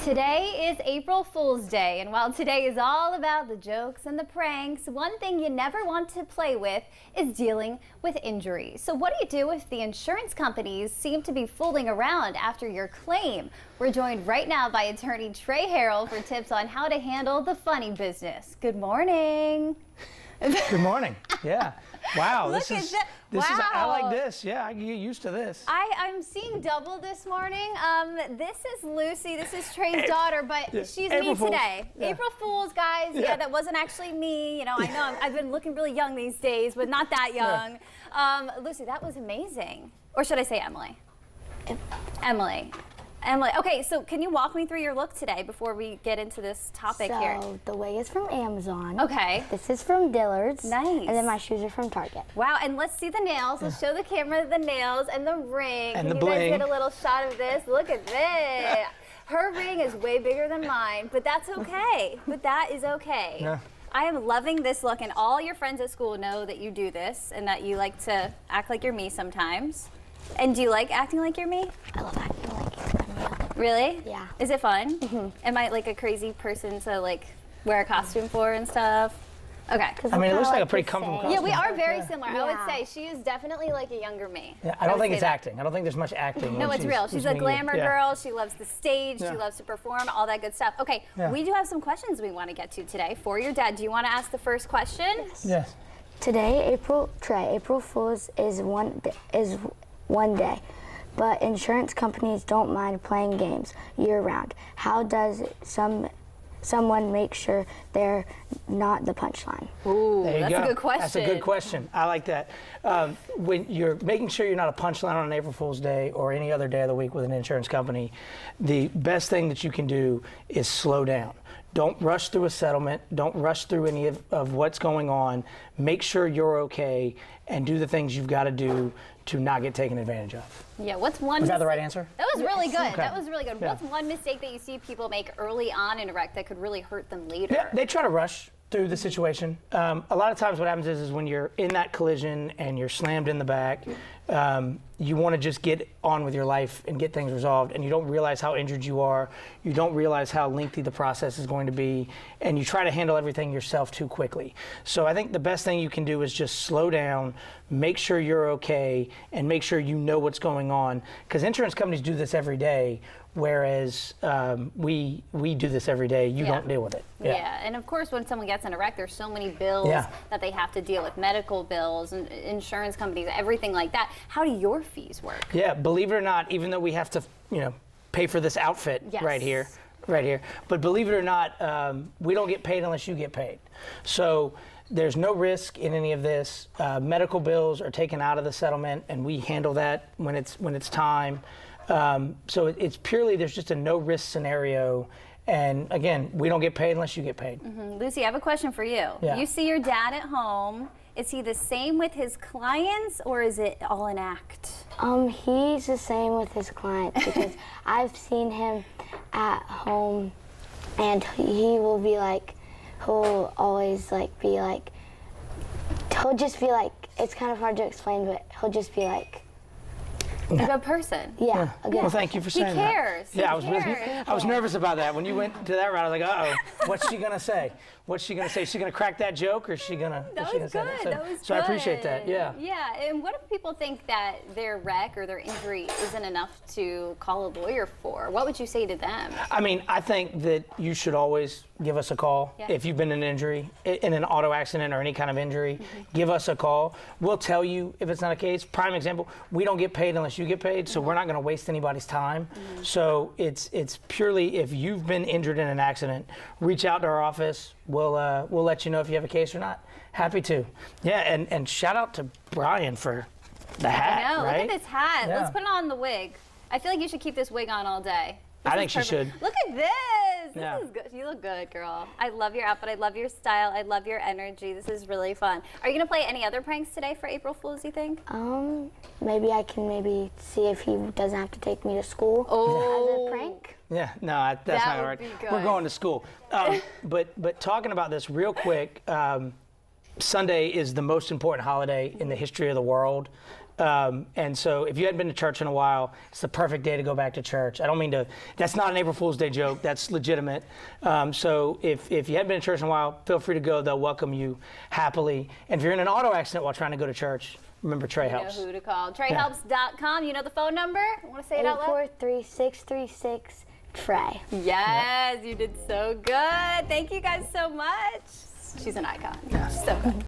Today is April Fool's Day, and while today is all about the jokes and the pranks, one thing you never want to play with is dealing with injuries. So what do you do if the insurance companies seem to be fooling around after your claim? We're joined right now by attorney Trey Harrell for tips on how to handle the funny business. Good morning. Good morning. Yeah. Wow. Look at that. I like this. Yeah, I can get used to this. I'm seeing double this morning. This is Lucy. This is Trey's daughter, but she's April me Fools. today. Yeah. April Fools, guys. Yeah, that wasn't actually me. You know, I know I've been looking really young these days, but not that young. Yeah. Lucy, that was amazing. Or should I say Emily? Emily. Emily, okay, so can you walk me through your look today before we get into this topic here? So the wig is from Amazon. Okay. This is from Dillard's. Nice. And then my shoes are from Target. Wow, and let's see the nails. Let's show the camera the nails and the ring. And can the you bling. guys get a little shot of this? Look at this. Her ring is way bigger than mine, but that's okay. But that is okay. Yeah. I am loving this look, and all your friends at school know that you do this and that you like to act like you're me sometimes. And do you like acting like you're me? I love acting like it. Really? Yeah. Is it fun? Mm-hmm. Am I like a crazy person to like wear a costume for and stuff? Okay. I mean, it looks like a pretty comfortable costume. Yeah, we are very similar. I would Yeah. say she is definitely like a younger me. Yeah, I don't would think say it's that. acting. I don't think there's much acting. No, when it's real. She's a being you. glamour Yeah. girl. She loves the stage. Yeah. She loves to perform, all that good stuff. Okay, Yeah. we do have some questions we want to get to today for your dad. Do you want to ask the first question? Yes. Today, April Fool's is one day, but insurance companies don't mind playing games year-round. How does someone make sure they're not the punchline? Ooh, There you that's go. a good question. That's a good question. I like that. When you're making sure you're not a punchline on an April Fool's Day or any other day of the week with an insurance company, the best thing that you can do is slow down. Don't rush through a settlement. Don't rush through any of what's going on. Make sure you're okay and do the things you've got to do to not get taken advantage of. Yeah, what's one Was that the mis- right answer? That was really good. Okay. That was really good. Yeah. What's one mistake that you see people make early on in a wreck that could really hurt them later? Yeah, they try to rush through the situation. A lot of times what happens is when you're in that collision and you're slammed in the back, you want to just get on with your life and get things resolved, and you don't realize how injured you are. You don't realize how lengthy the process is going to be, and you try to handle everything yourself too quickly. So I think the best thing you can do is just slow down, make sure you're okay, and make sure you know what's going on, because insurance companies do this every day, whereas we do this every day. You don't deal with it. Yeah, and of course, when someone gets in a wreck, there's so many bills that they have to deal with, medical bills and insurance companies, everything like that. How do your fees work? Yeah, believe it or not, even though we have to, pay for this outfit right here, but believe it or not, we don't get paid unless you get paid. So there's no risk in any of this. Medical bills are taken out of the settlement, and we handle that when it's time. So it's purely, there's just a no risk scenario. And again, we don't get paid unless you get paid. Lucy, I have a question for you. Yeah. You see your dad at home. Is he the same with his clients, or is it all an act? He's the same with his clients because I've seen him at home, and he'll always be like, he'll just be like, it's kind of hard to explain, but he'll just be like, A good person. yeah, a good Well, thank you for saying that. cares. He Yeah, cares. I was nervous about that. When you went to that route, I was like, uh-oh, what's she going to say? What's she going to say? Is she going to crack that joke, or is she going to That was say good. So, That was so I appreciate that, yeah. Yeah, and what if people think that their wreck or their injury isn't enough to call a lawyer for? What would you say to them? I mean, I think that you should always give us a call. Yeah. If you've been in an injury, in an auto accident or any kind of injury, give us a call. We'll tell you if it's not a case. Prime example, we don't get paid unless you get paid, so we're not going to waste anybody's time. So it's purely, if you've been injured in an accident, reach out to our office. We'll let you know if you have a case or not. Happy to. Yeah, and shout out to Brian for the hat, I know. right? Look at this hat. Yeah. Let's put on the wig. I feel like you should keep this wig on all day. I think is she perfect. should. Look at this. Yeah. This is good. You look good, girl. I love your outfit. I love your style. I love your energy. This is really fun. Are you going to play any other pranks today for April Fool's, you think? maybe I can see if he doesn't have to take me to school as a prank. Yeah, no, that's That not would right. be good. We're going to school. But talking about this real quick, Sunday is the most important holiday in the history of the world. And so if you hadn't been to church in a while, it's the perfect day to go back to church. I don't mean to, that's not an April Fool's Day joke, that's legitimate. So if you hadn't been to church in a while, feel free to go, they'll welcome you happily. And if you're in an auto accident while trying to go to church, remember Trey Helps. You know who to call. TreyHelps.com, you know the phone number? Want to say it out loud? 843-636-TREY. Yes, you did so good. Thank you guys so much. She's an icon. So good.